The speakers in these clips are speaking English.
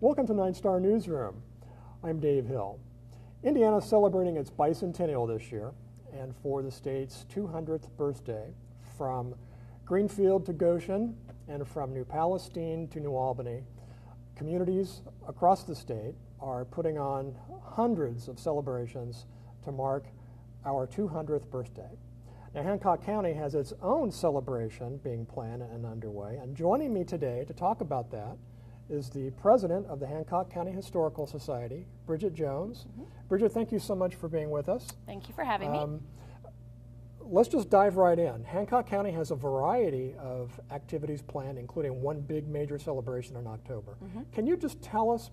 Welcome to 9-Star Newsroom. I'm Dave Hill. Indiana is celebrating its BisonTennial this year, and for the state's 200th birthday, from Greenfield to Goshen and from New Palestine to New Albany, communities across the state are putting on hundreds of celebrations to mark our 200th birthday. Now, Hancock County has its own celebration being planned and underway, and joining me today to talk about that is the president of the Hancock County Historical Society, Bridget Jones. Bridget, thank you so much for being with us. Thank you for having me. Let's just dive right in. Hancock County has a variety of activities planned, including one big major celebration in October. Can you just tell us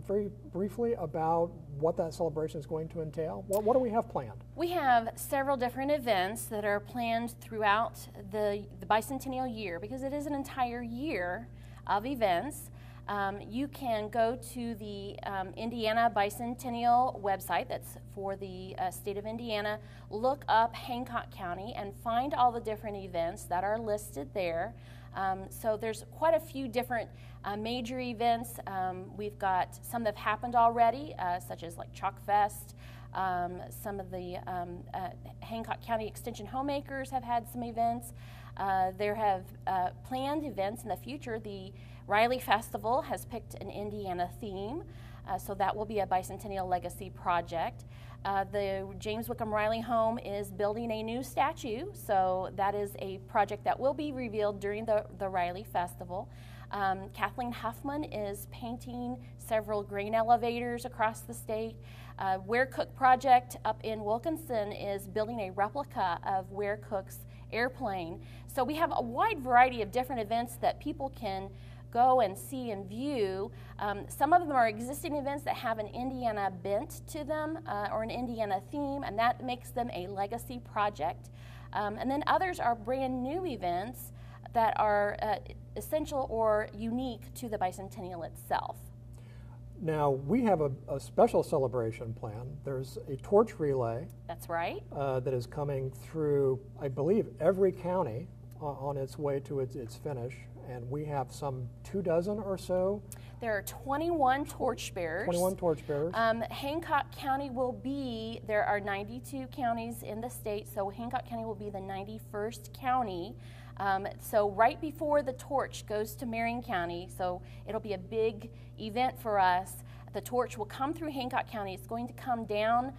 very briefly about what that celebration is going to entail? What do we have planned? We have several different events that are planned throughout the bicentennial year, because it is an entire year of events. You can go to the Indiana Bicentennial website, that's for the state of Indiana, look up Hancock County and find all the different events that are listed there. So there's quite a few different major events. We've got some that have happened already, such as like Chalk Fest. Some of the Hancock County Extension homemakers have had some events. There have planned events in the future. The Riley Festival has picked an Indiana theme, so that will be a bicentennial legacy project. The James Wickham Riley home is building a new statue, so that is a project that will be revealed during the Riley Festival. Kathleen Huffman is painting several grain elevators across the state. Ware Cook Project up in Wilkinson is building a replica of Ware Cook's airplane. So we have a wide variety of different events that people can go and see and view. Some of them are existing events that have an Indiana bent to them or an Indiana theme, and that makes them a legacy project. And then others are brand new events that are essential or unique to the bicentennial itself. Now, we have a special celebration plan. There's a torch relay. That's right. That is coming through, I believe, every county on its way to its finish. And we have some 24 or so. There are 21 torchbearers. 21 torchbearers. Hancock County will be, there are 92 counties in the state, so Hancock County will be the 91st county. So right before the torch goes to Marion County, so it'll be a big event for us. The torch will come through Hancock County. It's going to come down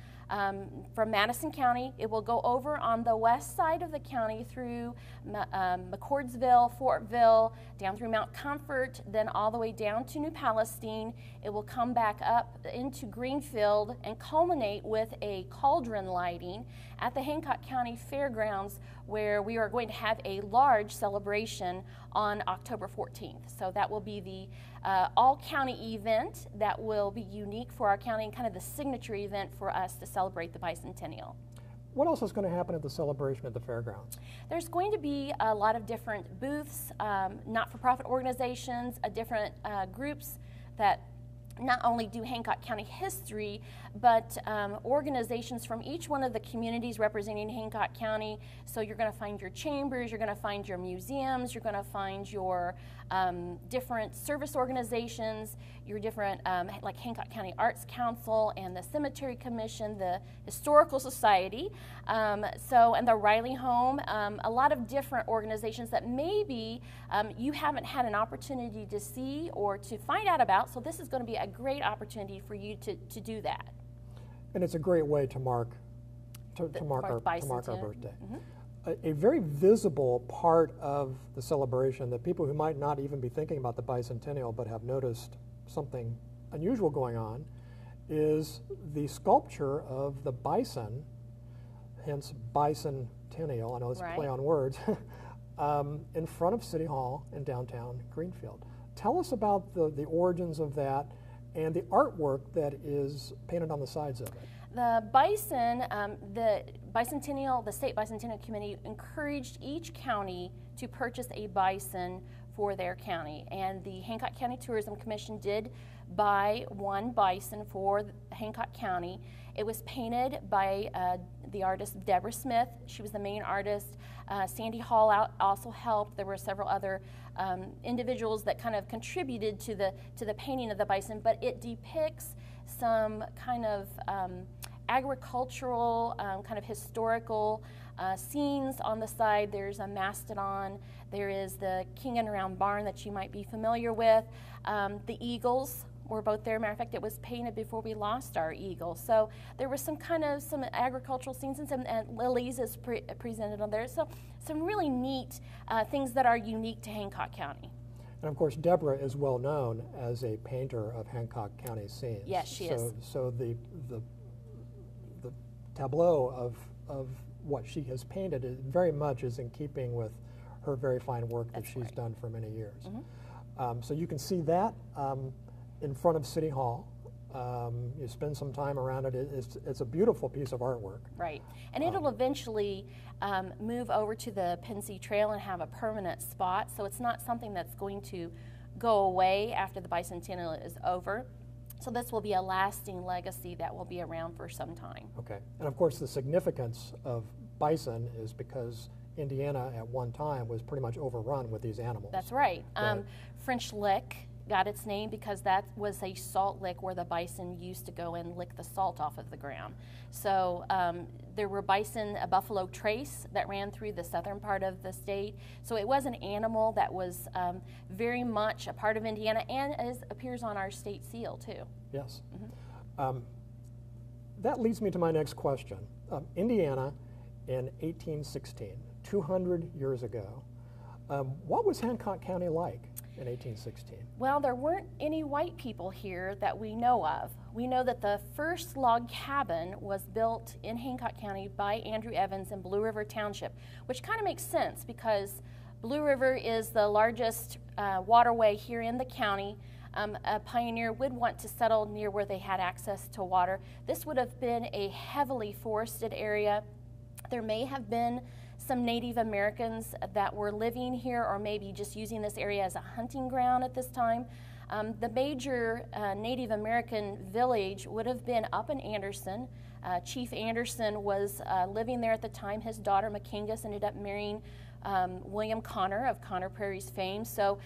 from Madison County. It will go over on the west side of the county through McCordsville, Fortville, down through Mount Comfort, then all the way down to New Palestine. It will come back up into Greenfield and culminate with a cauldron lighting at the Hancock County Fairgrounds, where we are going to have a large celebration on October 14th. So that will be the all-county event that will be unique for our county and kind of the signature event for us to celebrate the bicentennial. What else is going to happen at the celebration at the fairgrounds? There's going to be a lot of different booths, not-for-profit organizations, different groups that not only do Hancock County history, but organizations from each one of the communities representing Hancock County. So you're going to find your chambers, you're going to find your museums, you're going to find your different service organizations, your different, like Hancock County Arts Council and the Cemetery Commission, the Historical Society, and the Riley Home, a lot of different organizations that maybe you haven't had an opportunity to see or to find out about, so this is going to be a great opportunity for you to do that. And it's a great way to mark our birthday. A very visible part of the celebration that people who might not even be thinking about the bicentennial but have noticed something unusual going on is the sculpture of the bison, hence BisonTennial, I know it's a play on words, in front of City Hall in downtown Greenfield. Tell us about the origins of that and the artwork that is painted on the sides of it. The bison, the State Bicentennial Committee encouraged each county to purchase a bison for their county, and the Hancock County Tourism Commission did buy one bison for Hancock County. It was painted by the artist Deborah Smith. She was the main artist. Sandy Hall also helped. There were several other individuals that kind of contributed to the painting of the bison, but it depicts some kind of agricultural, kind of historical scenes on the side. There's a mastodon. There is the King and Around barn that you might be familiar with. The eagles were both there. Matter of fact, it was painted before we lost our eagle. So there was some agricultural scenes and some lilies is presented on there. So some really neat things that are unique to Hancock County. And of course, Deborah is well known as a painter of Hancock County scenes. Yes, she is. So the tableau of what she has painted is very much is in keeping with her very fine work that she's done for many years. Mm-hmm. So you can see that in front of City Hall. You spend some time around it. It's a beautiful piece of artwork. Right, and it'll eventually move over to the Pensy Trail and have a permanent spot, so it's not something that's going to go away after the BisonTennial is over. So this will be a lasting legacy that will be around for some time. Okay, and of course the significance of bison is because Indiana at one time was pretty much overrun with these animals. That's right. French Lick got its name because that was a salt lick where the bison used to go and lick the salt off of the ground. So there were bison, a buffalo trace that ran through the southern part of the state. So it was an animal that was very much a part of Indiana and appears on our state seal too. Yes. Mm-hmm. That leads me to my next question. Indiana in 1816, 200 years ago, what was Hancock County like in 1816? Well, there weren't any white people here that we know of. We know that the first log cabin was built in Hancock County by Andrew Evans in Blue River Township, which kind of makes sense because Blue River is the largest waterway here in the county. A pioneer would want to settle near where they had access to water. This would have been a heavily forested area. There may have been some Native Americans that were living here or maybe just using this area as a hunting ground at this time. The major Native American village would have been up in Anderson. Chief Anderson was living there at the time. His daughter McKingus ended up marrying William Connor of Connor Prairie's fame. So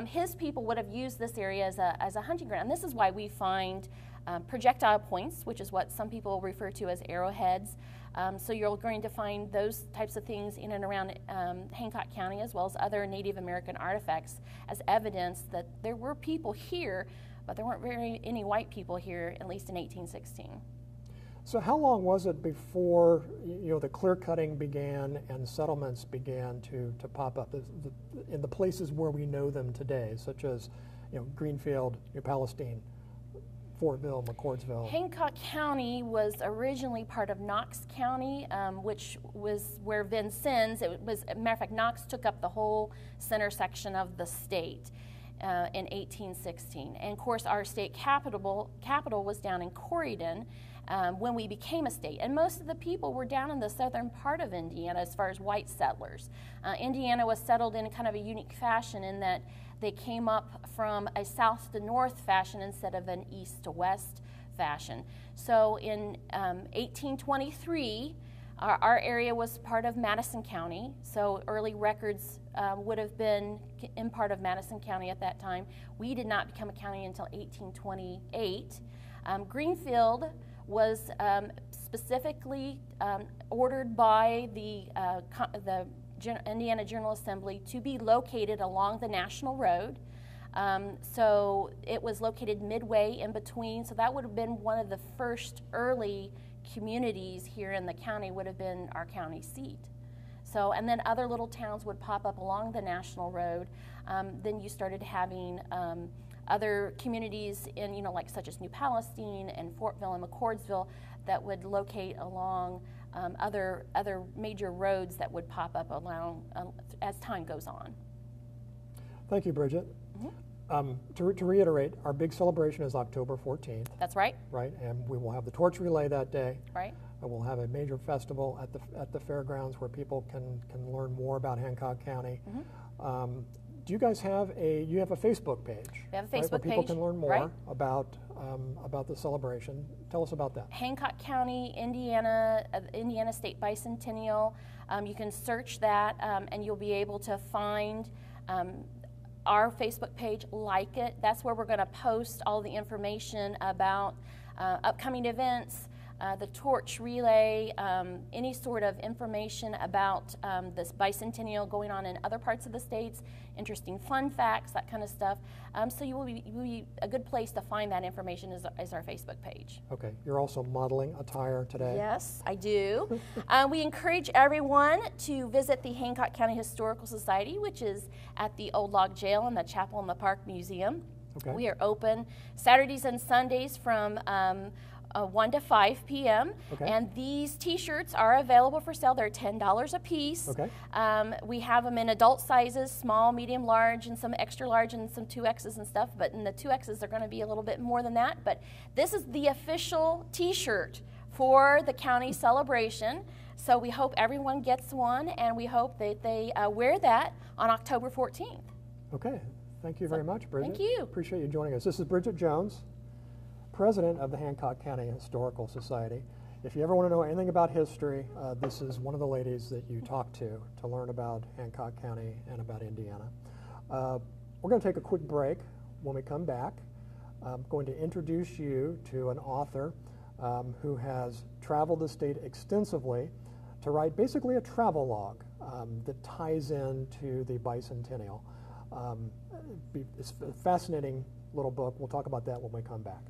his people would have used this area as a hunting ground. And this is why we find projectile points, which is what some people refer to as arrowheads. So you're going to find those types of things in and around Hancock County, as well as other Native American artifacts, as evidence that there were people here, but there weren't any white people here, at least in 1816. So how long was it before the clear cutting began and settlements began to pop up in the places where we know them today, such as Greenfield, New Palestine, Fortville, McCordsville? Hancock County was originally part of Knox County, which was where Vincennes, a matter of fact, Knox took up the whole center section of the state in 1816. And of course, our state capital was down in Corydon when we became a state. And most of the people were down in the southern part of Indiana as far as white settlers. Indiana was settled in kind of a unique fashion in that they came up from a south to north fashion instead of an east to west fashion. So in 1823, our area was part of Madison County, so early records would have been in part of Madison County at that time. We did not become a county until 1828. Greenfield was specifically ordered by the Indiana General Assembly to be located along the National Road. So it was located midway in between, so that would have been one of the first early communities here in the county, would have been our county seat. So, and then other little towns would pop up along the National Road. Then you started having other communities in, like such as New Palestine and Fortville and McCordsville that would locate along other major roads that would pop up along as time goes on. Thank you, Bridget. Mm-hmm. To reiterate, our big celebration is October 14th. That's right. Right, and we will have the torch relay that day. Right. And we'll have a major festival at the fairgrounds where people can learn more about Hancock County. Mm-hmm. Do you guys have a Facebook page? We have a right, Facebook where people page, can learn more right. about the celebration. Tell us about that. Hancock County, Indiana, Indiana State Bicentennial. You can search that, and you'll be able to find our Facebook page, like it. That's where we're going to post all the information about upcoming events, the torch relay, any sort of information about this bicentennial going on in other parts of the states, interesting fun facts, that kind of stuff. So you will be a good place to find that information is our Facebook page. Okay. You're also modeling attire today. Yes, I do. We encourage everyone to visit the Hancock County Historical Society, which is at the Old Log Jail and the Chapel in the Park Museum. Okay. We are open Saturdays and Sundays from 1 to 5 p.m. Okay. And these t-shirts are available for sale. They're $10 a piece. Okay. We have them in adult sizes, small, medium, large, and some extra large and some 2Xs and stuff. But in the 2Xs, they're going to be a little bit more than that. But this is the official t-shirt for the county celebration. So we hope everyone gets one, and we hope that they wear that on October 14th. Okay. Thank you very much, Bridget. Thank you. Appreciate you joining us. This is Bridget Jones, President of the Hancock County Historical Society. If you ever want to know anything about history, this is one of the ladies that you talk to learn about Hancock County and about Indiana. We're going to take a quick break. When we come back, I'm going to introduce you to an author who has traveled the state extensively to write basically a travel log that ties into the bicentennial. It's a fascinating little book. We'll talk about that when we come back.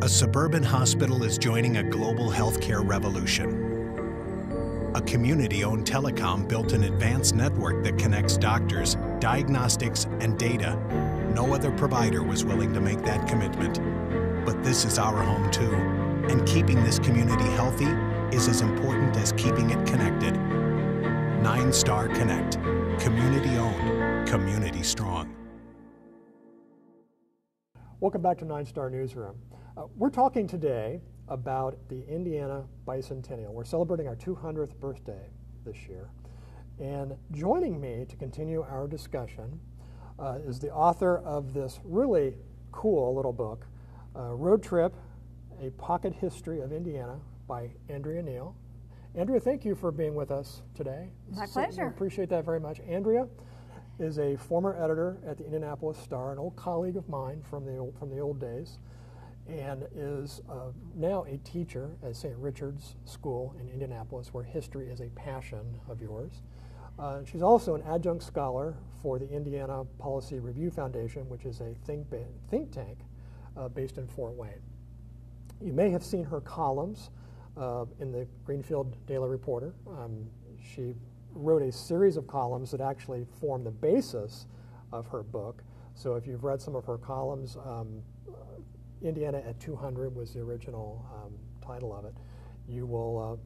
A suburban hospital is joining a global healthcare revolution. A community-owned telecom built an advanced network that connects doctors, diagnostics, and data. No other provider was willing to make that commitment. But this is our home too, and keeping this community healthy is as important as keeping it connected. 9-Star Connect. Community-owned, community-strong. Welcome back to 9-Star Newsroom. We're talking today about the Indiana Bicentennial. We're celebrating our 200th birthday this year. And joining me to continue our discussion is the author of this really cool little book, Road Trip, A Pocket History of Indiana by Andrea Neal. Andrea, thank you for being with us today. My pleasure. We appreciate that very much. Andrea is a former editor at the Indianapolis Star, an old colleague of mine from the old days, and is now a teacher at St. Richard's School in Indianapolis, where history is a passion of yours. She's also an adjunct scholar for the Indiana Policy Review Foundation, which is a think tank based in Fort Wayne. You may have seen her columns in the Greenfield Daily Reporter. She wrote a series of columns that actually form the basis of her book. So if you've read some of her columns, Indiana at 200 was the original title of it. You will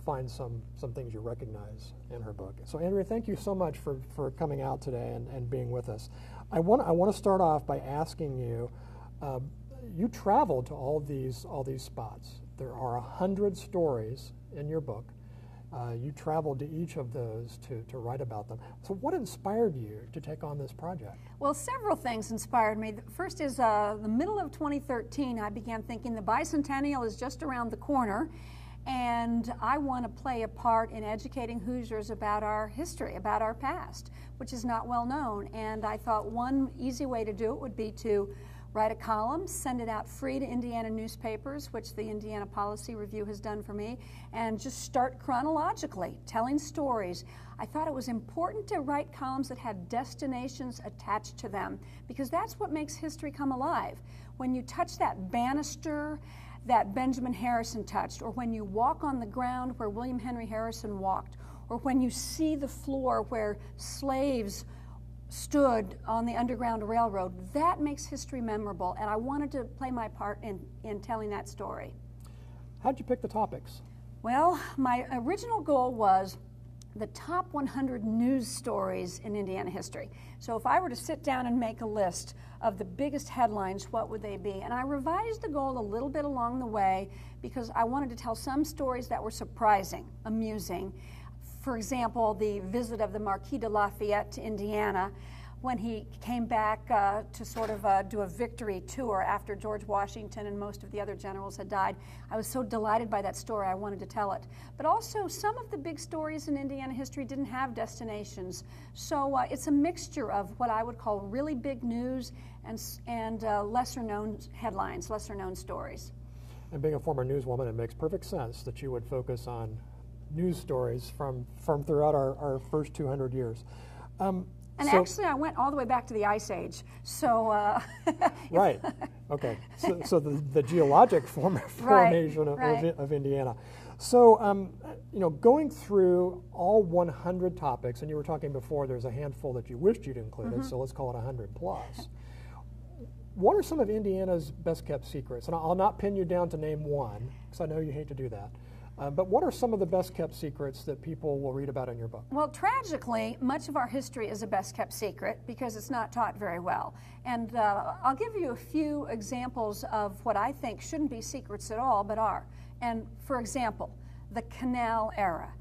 find some things you recognize in her book. So Andrea, thank you so much for coming out today and being with us. I want to start off by asking you, you traveled to all these spots. There are 100 stories in your book. You traveled to each of those to write about them. So what inspired you to take on this project? Well, several things inspired me. The first is the middle of 2013, I began thinking the bicentennial is just around the corner, and I want to play a part in educating Hoosiers about our history, about our past, which is not well known. And I thought one easy way to do it would be to write a column, send it out free to Indiana newspapers, which the Indiana Policy Review has done for me, and just start chronologically, telling stories. I thought it was important to write columns that had destinations attached to them, because that's what makes history come alive. When you touch that banister that Benjamin Harrison touched, or when you walk on the ground where William Henry Harrison walked, or when you see the floor where slaves stood on the Underground Railroad, that makes history memorable, and I wanted to play my part in telling that story. How'd you pick the topics? Well, my original goal was the top 100 news stories in Indiana history. So if I were to sit down and make a list of the biggest headlines, what would they be? And I revised the goal a little bit along the way because I wanted to tell some stories that were surprising, amusing, For example, the visit of the Marquis de Lafayette to Indiana, when he came back to sort of do a victory tour after George Washington and most of the other generals had died. I was so delighted by that story, I wanted to tell it. But also, some of the big stories in Indiana history didn't have destinations. So it's a mixture of what I would call really big news and lesser-known headlines, lesser-known stories. And being a former newswoman, it makes perfect sense that you would focus on news stories from throughout our first 200 years. And actually, I went all the way back to the Ice Age. So right. Okay. So the geologic formation of Indiana. So you know, going through all 100 topics, and you were talking before, there's a handful that you wished you'd included. So let's call it 100 plus. What are some of Indiana's best kept secrets? And I'll not pin you down to name one, because I know you hate to do that. But what are some of the best kept secrets that people will read about in your book? Well, tragically, much of our history is a best kept secret because it's not taught very well. And I'll give you a few examples of what I think shouldn't be secrets at all, but are. And for example, the Canal era.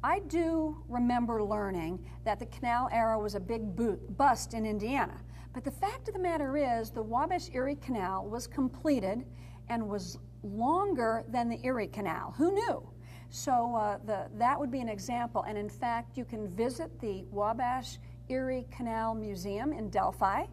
I do remember learning that the Canal era was a big bust in Indiana. But the fact of the matter is, the Wabash-Erie Canal was completed and was longer than the Erie Canal. Who knew? So that would be an example. And in fact, you can visit the Wabash-Erie Canal Museum in Delphi.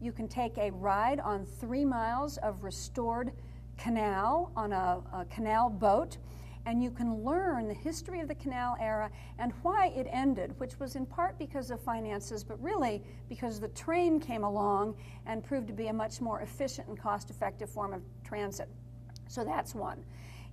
You can take a ride on 3 miles of restored canal on a canal boat. And you can learn the history of the canal era and why it ended, which was in part because of finances, but really because the train came along and proved to be a much more efficient and cost-effective form of transit. So that's one.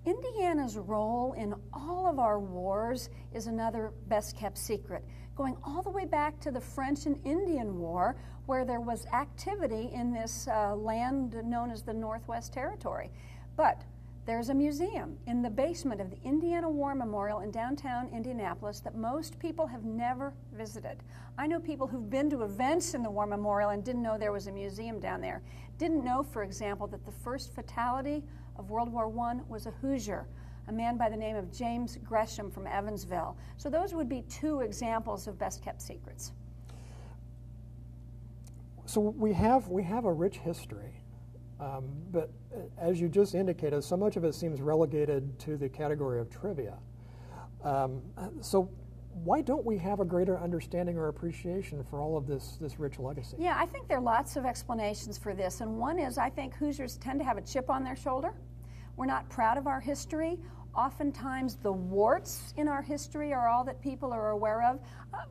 Indiana's role in all of our wars is another best-kept secret, going all the way back to the French and Indian War, where there was activity in this land known as the Northwest Territory. But there's a museum in the basement of the Indiana War Memorial in downtown Indianapolis that most people have never visited. I know people who've been to events in the War Memorial and didn't know there was a museum down there. Didn't know, for example, that the first fatality of World War I was a Hoosier, a man by the name of James Gresham from Evansville. So those would be 2 examples of best-kept secrets. So we have a rich history. But as you just indicated, so much of it seems relegated to the category of trivia. So why don't we have a greater understanding or appreciation for all of this rich legacy? Yeah, I think there are lots of explanations for this. And one is, I think Hoosiers tend to have a chip on their shoulder. We're not proud of our history. Oftentimes the warts in our history are all that people are aware of.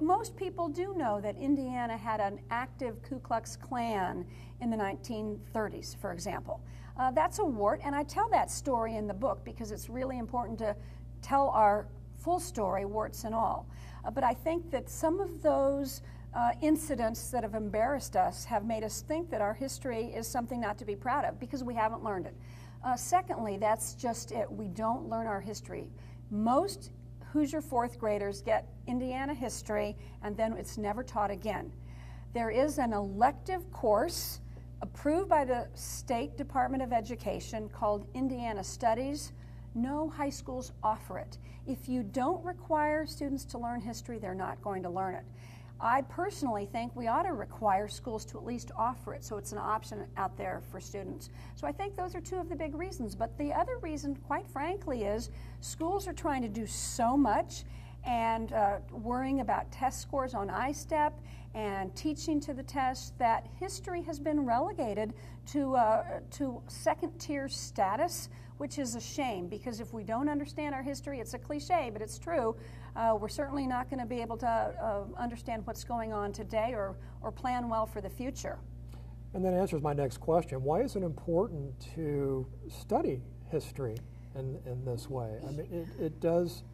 Most people do know that Indiana had an active Ku Klux Klan in the 1930s, for example. That's a wart, and I tell that story in the book because it's really important to tell our full story, warts and all. But I think that some of those incidents that have embarrassed us have made us think that our history is something not to be proud of because we haven't learned it. Secondly, that's just it. We don't learn our history. Most Hoosier 4th graders get Indiana history, and then it's never taught again. There is an elective course approved by the State Department of Education called Indiana Studies. No high schools offer it. If you don't require students to learn history, they're not going to learn it. I personally think we ought to require schools to at least offer it so it's an option out there for students. So I think those are 2 of the big reasons. But the other reason, quite frankly, is schools are trying to do so much and worrying about test scores on ISTEP and teaching to the test that history has been relegated to second-tier status, which is a shame because if we don't understand our history, it's a cliche, but it's true, we're certainly not going to be able to understand what's going on today or plan well for the future. And that answers my next question. Why is it important to study history in this way? I mean, it does,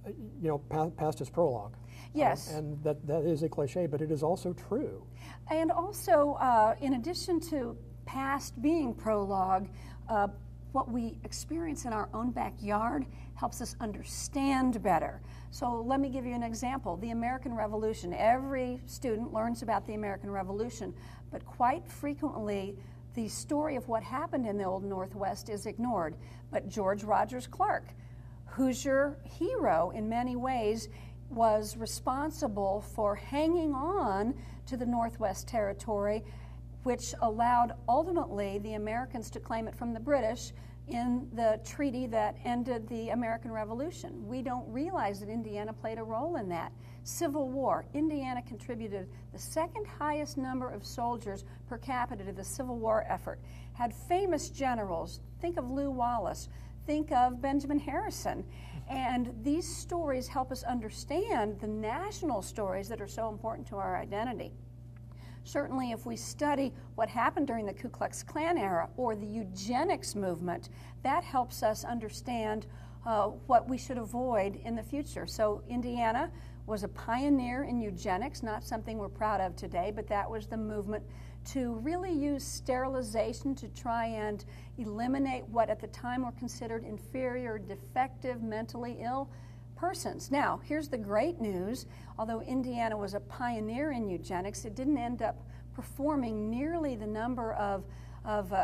you know, past is prologue. Yes. And that is a cliche, but it is also true. And also, in addition to past being prologue, what we experience in our own backyard helps us understand better. So let me give you an example. The American Revolution. Every student learns about the American Revolution, but quite frequently the story of what happened in the Old Northwest is ignored. But George Rogers Clark, Hoosier hero in many ways, was responsible for hanging on to the Northwest Territory, which allowed ultimately the Americans to claim it from the British in the treaty that ended the American Revolution. We don't realize that Indiana played a role in that. Civil War, Indiana contributed the second highest number of soldiers per capita to the Civil War effort, had famous generals. Think of Lew Wallace, think of Benjamin Harrison. And these stories help us understand the national stories that are so important to our identity. Certainly, if we study what happened during the Ku Klux Klan era or the eugenics movement, that helps us understand what we should avoid in the future. So Indiana was a pioneer in eugenics, not something we're proud of today, but that was the movement to really use sterilization to try and eliminate what at the time were considered inferior, defective, mentally ill persons. Now, here's the great news. Although Indiana was a pioneer in eugenics, it didn't end up performing nearly the number of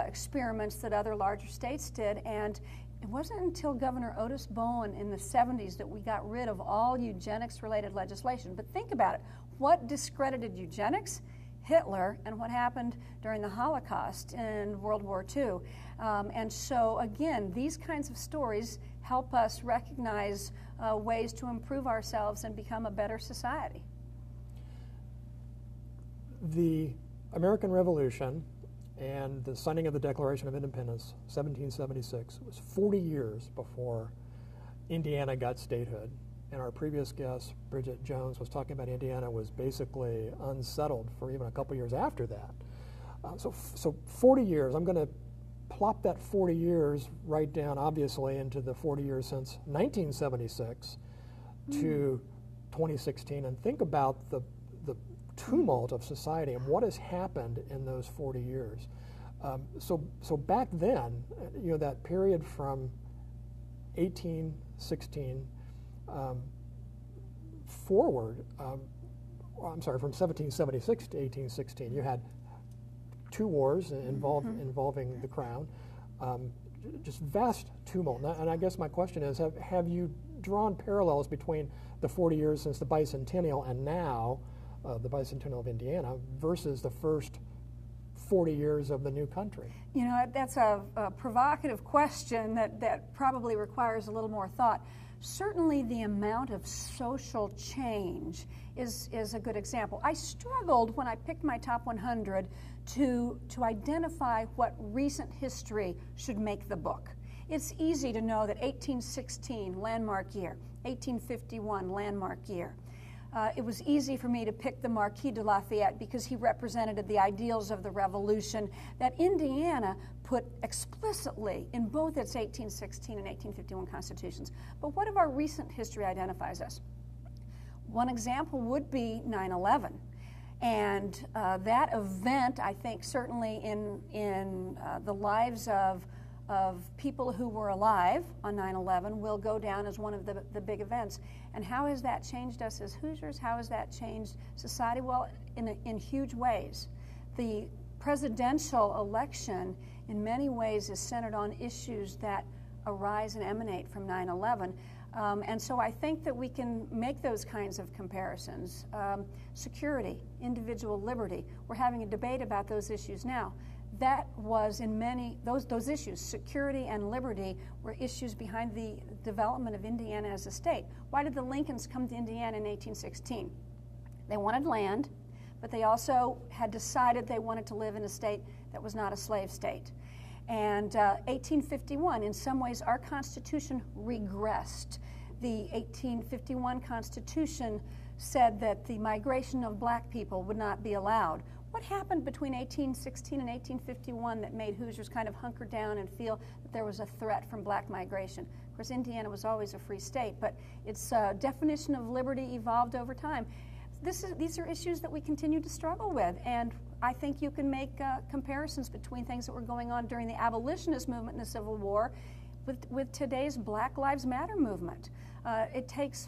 experiments that other larger states did, and it wasn't until Governor Otis Bowen in the 70s that we got rid of all eugenics-related legislation. But think about it. What discredited eugenics? Hitler, and what happened during the Holocaust in World War II. And so, again, these kinds of stories help us recognize ways to improve ourselves and become a better society. The American Revolution and the signing of the Declaration of Independence, 1776, was 40 years before Indiana got statehood. And our previous guest, Bridget Jones, was talking about Indiana was basically unsettled for even a couple years after that. So 40 years, I'm going to plop that 40 years right down, obviously, into the 40 years since 1976 to 2016, and think about the tumult of society and what has happened in those 40 years. So back then, you know, that period from 1816 forward, I'm sorry, from 1776 to 1816, you had two wars involving the crown, just vast tumult. And I guess my question is, have you drawn parallels between the 40 years since the BisonTennial and now the BisonTennial of Indiana versus the first 40 years of the new country? You know, that's a provocative question that probably requires a little more thought. Certainly the amount of social change is a good example. I struggled when I picked my top 100 to identify what recent history should make the book. It's easy to know that 1816, landmark year, 1851, landmark year. It was easy for me to pick the Marquis de Lafayette because he represented the ideals of the Revolution that Indiana put explicitly in both its 1816 and 1851 constitutions. But what of our recent history identifies us? One example would be 9/11. And that event, I think, certainly in the lives of people who were alive on 9/11 will go down as one of the big events. And how has that changed us as Hoosiers? How has that changed society? Well, in huge ways. The presidential election, in many ways, is centered on issues that arise and emanate from 9/11. And so I think that we can make those kinds of comparisons. Security, individual liberty. We're having a debate about those issues now. That was in many, those issues, security and liberty, were issues behind the development of Indiana as a state. Why did the Lincolns come to Indiana in 1816? They wanted land, but they also had decided they wanted to live in a state that was not a slave state. And 1851, in some ways, our Constitution regressed. The 1851 Constitution said that the migration of black people would not be allowed. What happened between 1816 and 1851 that made Hoosiers kind of hunker down and feel that there was a threat from black migration? Of course, Indiana was always a free state, but its definition of liberty evolved over time. These are issues that we continue to struggle with, and I think you can make comparisons between things that were going on during the abolitionist movement in the Civil War with today's Black Lives Matter movement. It takes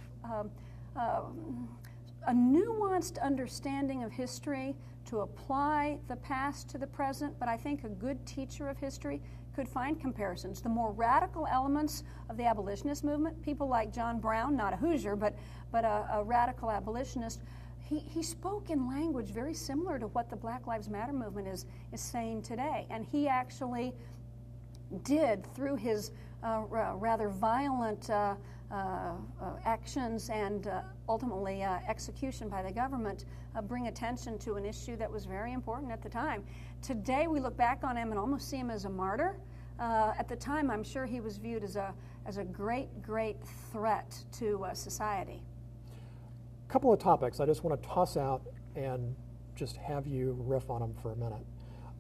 a nuanced understanding of history to apply the past to the present, but I think a good teacher of history could find comparisons. The more radical elements of the abolitionist movement, people like John Brown, not a Hoosier, but a radical abolitionist, he spoke in language very similar to what the Black Lives Matter movement is saying today. And he actually did, through his rather violent actions and ultimately execution by the government, bring attention to an issue that was very important at the time. Today we look back on him and almost see him as a martyr. At the time, I'm sure he was viewed as a great threat to society. A couple of topics I just want to toss out and just have you riff on them for a minute.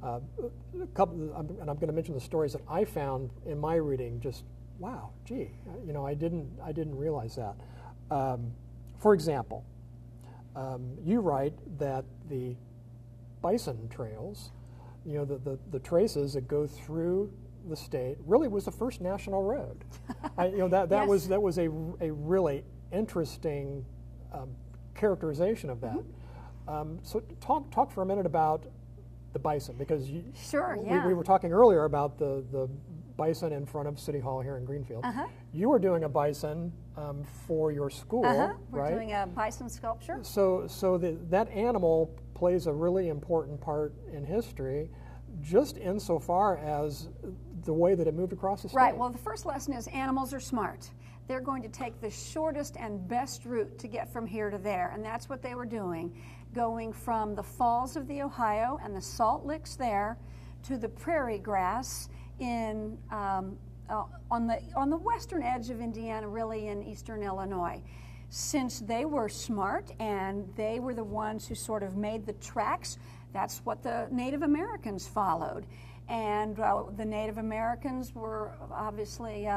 And I'm going to mention the stories that I found in my reading. Just wow, gee, you know, I didn't realize that. For example, you write that the bison trails, you know, the traces that go through the state really was the first national road. You know, that Yes. was a really interesting characterization of that. So talk for a minute about the bison, because Sure, yeah. we were talking earlier about the bison in front of City Hall here in Greenfield. You were doing a bison for your school, We're right? doing a bison sculpture. So that animal plays a really important part in history, just insofar as the way that it moved across the state. Right, well, the first lesson is animals are smart. They're going to take the shortest and best route to get from here to there, and that's what they were doing, going from the falls of the Ohio and the salt licks there to the prairie grass in on the western edge of Indiana, really in eastern Illinois. Since they were smart and they were the ones who sort of made the tracks, that's what the Native Americans followed. And the Native Americans were obviously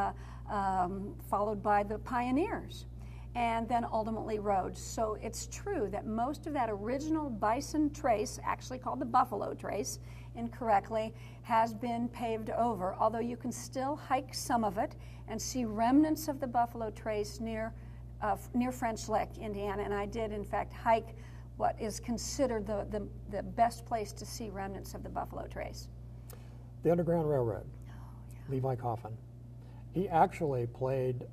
followed by the pioneers, and then ultimately roads. So it's true that most of that original bison trace, actually called the buffalo trace incorrectly, has been paved over, although you can still hike some of it and see remnants of the buffalo trace near French Lick, Indiana. And I did, in fact, hike what is considered the best place to see remnants of the buffalo trace. The Underground Railroad, Levi Coffin. He actually played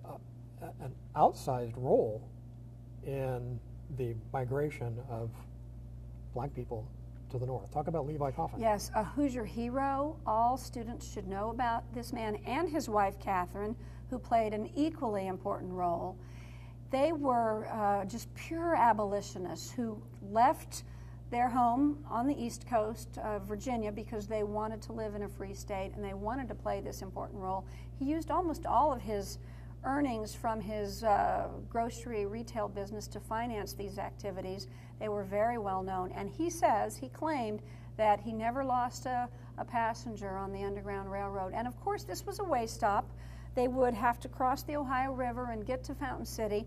an outsized role in the migration of black people to the north. Talk about Levi Coffin. Yes, a Hoosier hero. All students should know about this man and his wife, Catherine, who played an equally important role. They were just pure abolitionists who left their home on the East Coast of Virginia because they wanted to live in a free state and they wanted to play this important role. He used almost all of his earnings from his grocery retail business to finance these activities. They were very well known, and he claimed that he never lost a passenger on the Underground Railroad. And of course, this was a way stop. They would have to cross the Ohio River and get to Fountain City,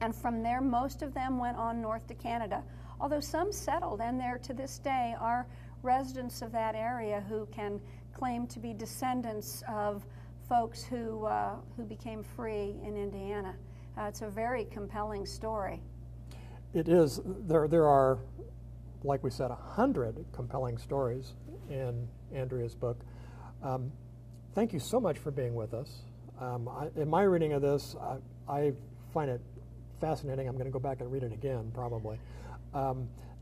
and from there most of them went on north to Canada. Although some settled, and there to this day are residents of that area who can claim to be descendants of folks who became free in Indiana. It's a very compelling story. It is. There are, like we said, 100 compelling stories in Andrea's book. Thank you so much for being with us. In my reading of this, I find it fascinating. I'm going to go back and read it again, probably.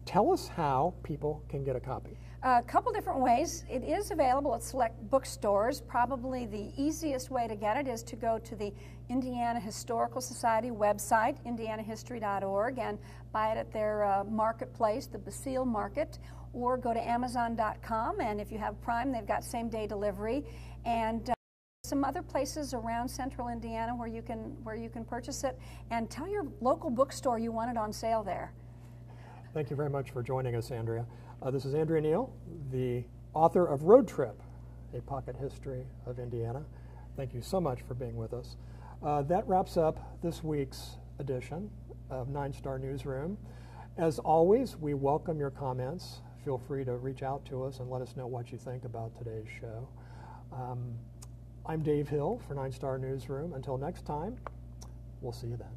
Tell us how people can get a copy. A couple different ways. It is available at select bookstores. Probably the easiest way to get it is to go to the Indiana Historical Society website, indianahistory.org, and buy it at their marketplace, the Basile Market, or go to Amazon.com, and if you have Prime, they've got same-day delivery, and some other places around central Indiana where you can purchase it. And tell your local bookstore you want it on sale there. Thank you very much for joining us, Andrea. This is Andrea Neal, the author of Road Trip, A Pocket History of Indiana. Thank you so much for being with us. That wraps up this week's edition of 9-Star Newsroom. As always, we welcome your comments. Feel free to reach out to us and let us know what you think about today's show. I'm Dave Hill for 9-Star Newsroom. Until next time, we'll see you then.